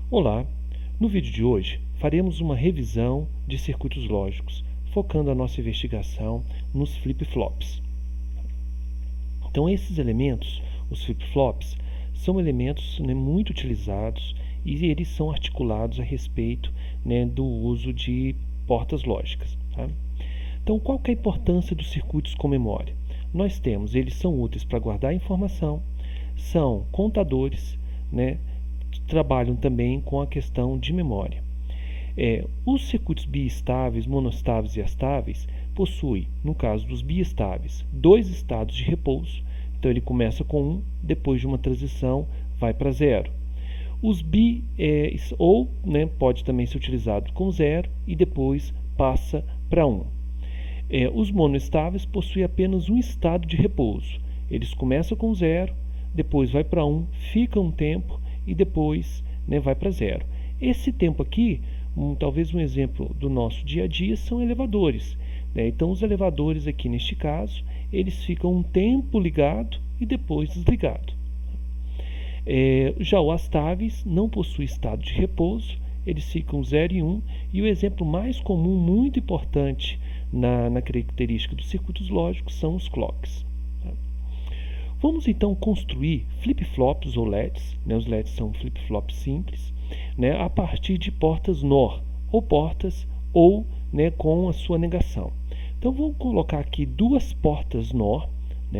Olá! No vídeo de hoje faremos uma revisão de circuitos lógicos, focando a nossa investigação nos flip-flops. Então esses elementos, os flip-flops, são elementos muito utilizados e eles são articulados a respeito do uso de portas lógicas. Tá? Então qual que é a importância dos circuitos com memória? Nós temos, eles são úteis para guardar informação, são contadores, trabalham também com a questão de memória. Os circuitos biestáveis, monostáveis e astáveis possuem, no caso dos biestáveis, dois estados de repouso. Então ele começa com 1, depois de uma transição vai para 0. Os pode também ser utilizado com 0 e depois passa para 1. Os monoestáveis possuem apenas um estado de repouso. Eles começam com 0, depois vai para 1, fica um tempo e depois vai para 0. Esse tempo aqui, talvez um exemplo do nosso dia a dia, são elevadores. Então os elevadores aqui neste caso, eles ficam um tempo ligado e depois desligado. Já os astáveis não possuem estado de repouso, eles ficam 0 e 1, e o exemplo mais comum, muito importante na característica dos circuitos lógicos, são os clocks. Vamos então construir flip-flops ou LEDs, os LEDs são flip-flops simples, a partir de portas NOR, ou portas ou com a sua negação. Então vamos colocar aqui duas portas NOR,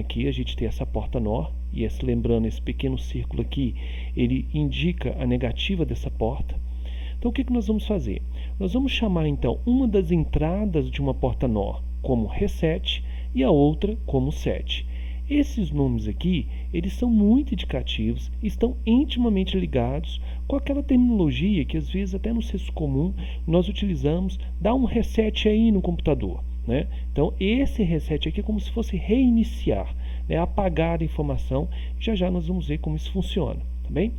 aqui a gente tem essa porta NOR, e lembrando, esse pequeno círculo aqui, ele indica a negativa dessa porta. Então o que nós vamos fazer? Nós vamos chamar então uma das entradas de uma porta NOR como reset e a outra como set. Esses nomes aqui, eles são muito indicativos, estão intimamente ligados com aquela terminologia que às vezes até no senso comum nós utilizamos, dá um reset aí no computador. Então esse reset aqui é como se fosse reiniciar, apagar a informação. Já já nós vamos ver como isso funciona, tá bem?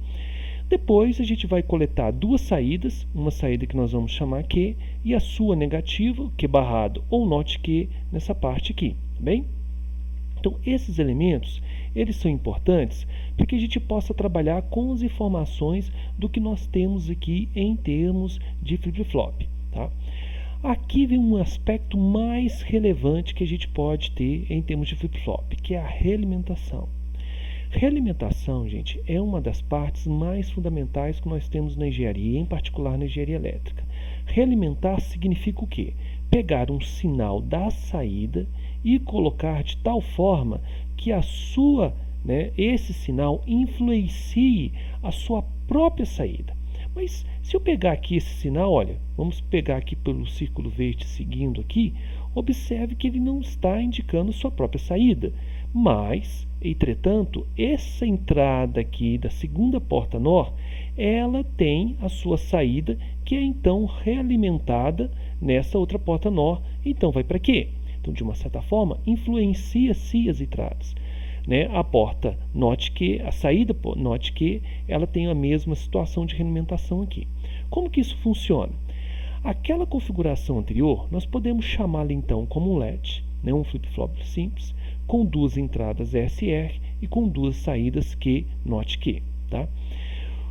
Depois a gente vai coletar duas saídas, uma saída que nós vamos chamar Q e a sua negativa, Q barrado ou not Q, nessa parte aqui, tá bem? Então esses elementos, eles são importantes para que a gente possa trabalhar com as informações do que nós temos aqui em termos de flip-flop. Tá? Aqui vem um aspecto mais relevante que a gente pode ter em termos de flip-flop, que é a realimentação. Realimentação, gente, é uma das partes mais fundamentais que nós temos na engenharia, em particular na engenharia elétrica. Realimentar significa o quê? Pegar um sinal da saída e colocar de tal forma que esse sinal influencie a sua própria saída. Mas se eu pegar aqui esse sinal, olha, vamos pegar aqui pelo círculo verde seguindo aqui, observe que ele não está indicando sua própria saída, mas, entretanto, essa entrada aqui da segunda porta NOR, ela tem a sua saída que é então realimentada nessa outra porta NOR, então vai para quê? Então, de uma certa forma, influencia-se as entradas. A porta NOT Q, a saída NOT Q, ela tem a mesma situação de realimentação aqui. Como que isso funciona? Aquela configuração anterior, nós podemos chamá-la então como um LED, um flip-flop simples, com duas entradas SR e com duas saídas Q, NOT Q. Tá?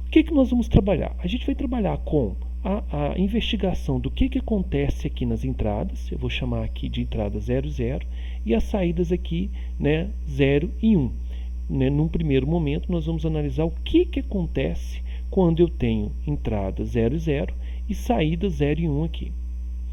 O que nós vamos trabalhar? A gente vai trabalhar com a investigação do que acontece aqui nas entradas. Eu vou chamar aqui de entrada 00 e as saídas aqui 0 e 1. Num primeiro momento nós vamos analisar o que acontece quando eu tenho entrada 00 e saída 0 e 1 aqui.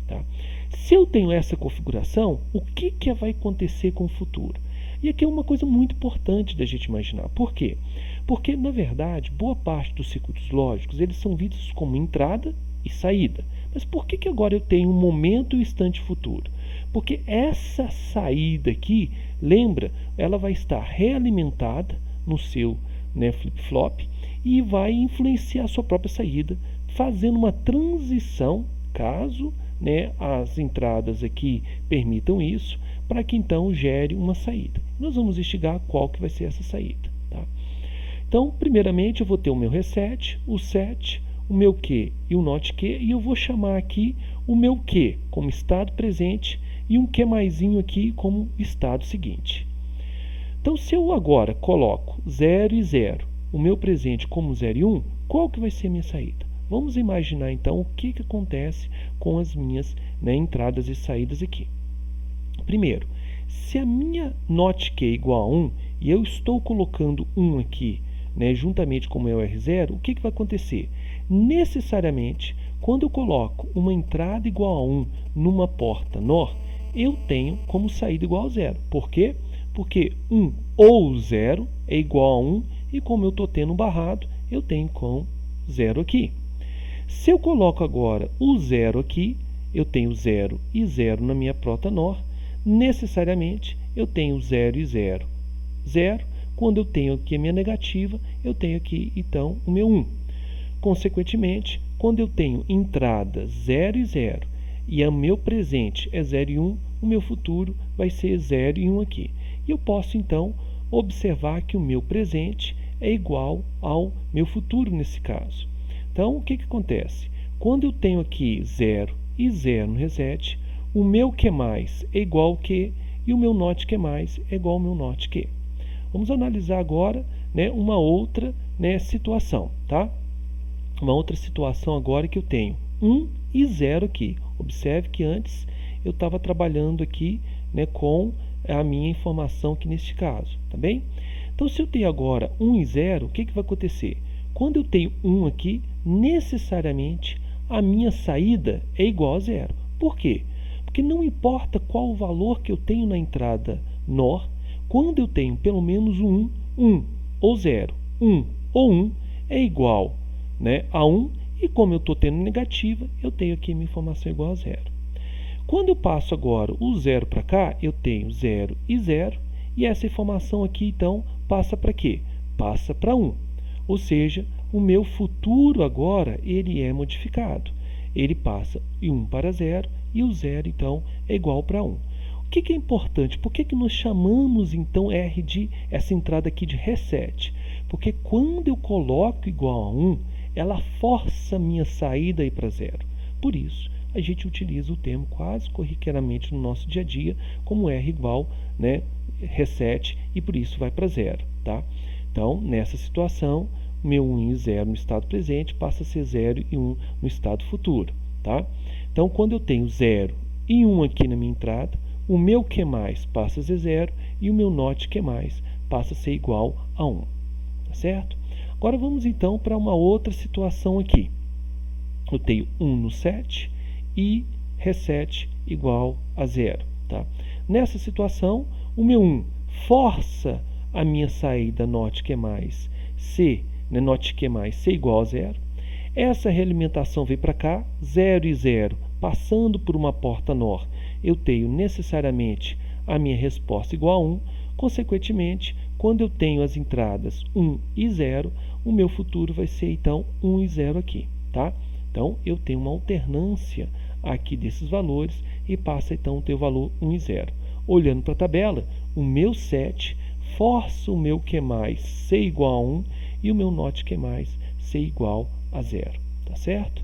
Tá? Se eu tenho essa configuração, o que vai acontecer com o futuro? E aqui é uma coisa muito importante da gente imaginar. Por quê? Porque, na verdade, boa parte dos circuitos lógicos, eles são vistos como entrada e saída. Mas por que agora eu tenho um momento e um instante futuro? Porque essa saída aqui, lembra, ela vai estar realimentada no seu flip-flop e vai influenciar a sua própria saída, fazendo uma transição, caso as entradas aqui permitam isso, para que então gere uma saída. Nós vamos investigar qual que vai ser essa saída. Tá? Então, primeiramente, eu vou ter o meu reset, o set, o meu Q e o not Q, e eu vou chamar aqui o meu Q como estado presente e um Q maisinho aqui como estado seguinte. Então, se eu agora coloco 0 e 0, o meu presente como 0 e 1, qual que vai ser a minha saída? Vamos imaginar então o que acontece com as minhas, né, entradas e saídas aqui. Primeiro, se a minha not Q é igual a 1 e eu estou colocando 1 aqui, né, juntamente com o meu R0, o que vai acontecer? Necessariamente, quando eu coloco uma entrada igual a 1 numa porta NOR, eu tenho como saída igual a 0. Por quê? Porque 1 ou 0 é igual a 1 e como eu estou tendo um barrado, eu tenho com 0 aqui. Se eu coloco agora o 0 aqui, eu tenho 0 e 0 na minha porta NOR, necessariamente eu tenho 0 e 0, 0. Quando eu tenho aqui a minha negativa, eu tenho aqui então o meu 1. Consequentemente, quando eu tenho entrada 0 e 0 e o meu presente é 0 e 1, o meu futuro vai ser 0 e 1 aqui. E eu posso então observar que o meu presente é igual ao meu futuro nesse caso. Então, o que acontece? Quando eu tenho aqui 0 e 0 no reset, o meu Q mais é igual ao Q e o meu not Q mais é igual ao meu not Q. Vamos analisar agora, né, uma outra, né, situação, tá? Uma outra situação agora que eu tenho 1 e 0 aqui. Observe que antes eu estava trabalhando aqui, né, com a minha informação aqui neste caso, tá bem? Então, se eu tenho agora 1 e 0, o que vai acontecer? Quando eu tenho 1 aqui, necessariamente a minha saída é igual a 0. Por quê? Porque não importa qual o valor que eu tenho na entrada NOR, quando eu tenho pelo menos um 1 ou 0, 1 ou 1 é igual, né, a 1, e como eu estou tendo negativa, eu tenho aqui minha informação igual a 0. Quando eu passo agora o 0 para cá, eu tenho 0 e 0, e essa informação aqui então passa para quê? Passa para 1. Ou seja, o meu futuro agora ele é modificado. Ele passa de 1 para 0 e o 0 então é igual para 1. O que é importante? Por que nós chamamos então R de essa entrada aqui de reset? Porque quando eu coloco igual a 1, ela força a minha saída aí para 0. Por isso, a gente utiliza o termo quase corriqueiramente no nosso dia a dia como R igual, né, reset, e por isso vai para 0. Tá? Então, nessa situação, o meu 1 e 0 no estado presente passa a ser 0 e 1 no estado futuro. Tá? Então, quando eu tenho 0 e 1 aqui na minha entrada, o meu Q mais passa a ser 0 e o meu not Q mais passa a ser igual a 1. Tá certo? Agora vamos então para uma outra situação aqui. Eu tenho 1 no set e reset igual a 0. Tá? Nessa situação, o meu 1 força a minha saída not Q mais C, né, not Q mais C igual a 0. Essa realimentação vem para cá, 0 e 0, passando por uma porta NOR, eu tenho necessariamente a minha resposta igual a 1. Consequentemente, quando eu tenho as entradas 1 e 0, o meu futuro vai ser então 1 e 0 aqui. Tá? Então, eu tenho uma alternância aqui desses valores e passa então a ter o valor 1 e 0. Olhando para a tabela, o meu set força o meu Q mais ser igual a 1 e o meu not Q mais ser igual a 0. Tá certo?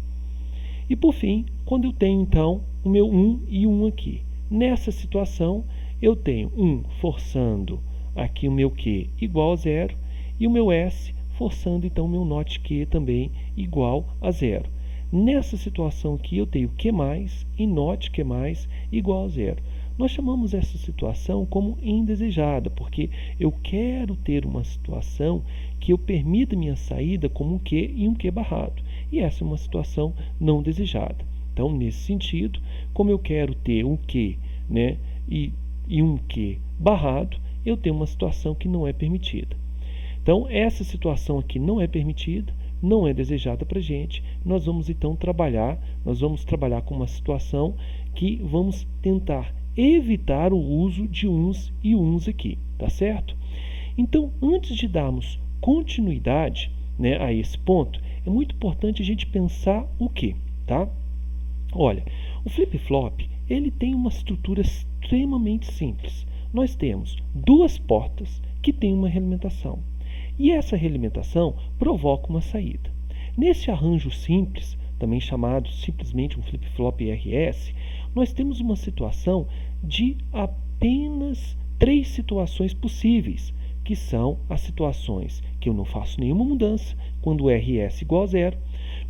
E por fim, quando eu tenho então o meu 1 e 1 aqui. Nessa situação, eu tenho 1 forçando aqui o meu Q igual a 0 e o meu S forçando então o meu not Q também igual a 0. Nessa situação aqui, eu tenho Q mais e not Q mais igual a 0. Nós chamamos essa situação como indesejada, porque eu quero ter uma situação que eu permita minha saída como um Q e um Q barrado. E essa é uma situação não desejada. Então, nesse sentido, como eu quero ter um Q, né, e um Q barrado, eu tenho uma situação que não é permitida. Então, essa situação aqui não é permitida, não é desejada para a gente. Nós vamos então trabalhar com uma situação que vamos tentar evitar o uso de uns e uns aqui, tá certo? Então, antes de darmos continuidade, né, a esse ponto, é muito importante a gente pensar o quê, tá? Olha, o flip-flop, ele tem uma estrutura extremamente simples. Nós temos duas portas que têm uma realimentação. E essa realimentação provoca uma saída. Nesse arranjo simples, também chamado simplesmente um flip-flop RS, nós temos uma situação de apenas 3 situações possíveis, que são as situações que eu não faço nenhuma mudança, quando o RS igual a 0,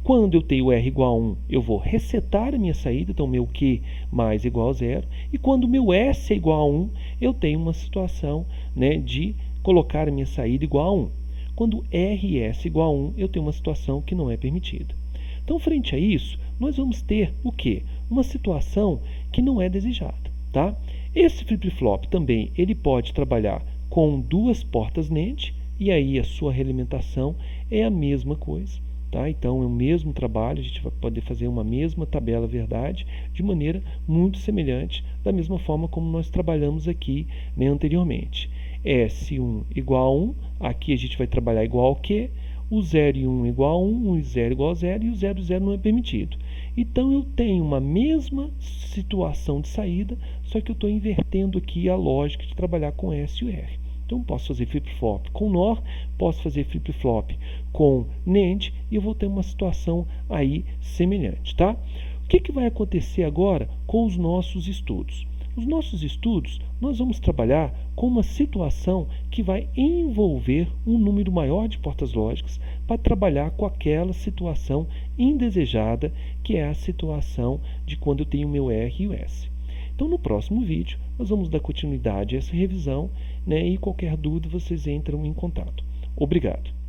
Quando eu tenho R igual a 1, eu vou resetar a minha saída, então meu Q mais igual a 0. E quando meu S é igual a 1, eu tenho uma situação, né, de colocar a minha saída igual a 1. Quando R e S igual a 1, eu tenho uma situação que não é permitida. Então, frente a isso, nós vamos ter o quê? Uma situação que não é desejada, tá? Esse flip-flop também, ele pode trabalhar com duas portas NAND, e aí a sua realimentação é a mesma coisa, tá? Então, é o mesmo trabalho, a gente vai poder fazer uma mesma tabela verdade de maneira muito semelhante, da mesma forma como nós trabalhamos aqui, né, anteriormente. S1 igual a 1, aqui a gente vai trabalhar igual ao Q, o 0 e 1 igual a 1, o 0 igual a 0 e o 0 e 0 não é permitido. Então eu tenho uma mesma situação de saída, só que eu estou invertendo aqui a lógica de trabalhar com S e R. Então posso fazer flip-flop com NOR, posso fazer flip-flop com NAND e eu vou ter uma situação aí semelhante, tá? O que vai acontecer agora com os nossos estudos? Os nossos estudos, nós vamos trabalhar com uma situação que vai envolver um número maior de portas lógicas para trabalhar com aquela situação indesejada, que é a situação de quando eu tenho o meu R e o S. Então, no próximo vídeo, nós vamos dar continuidade a essa revisão, né, e qualquer dúvida vocês entram em contato. Obrigado.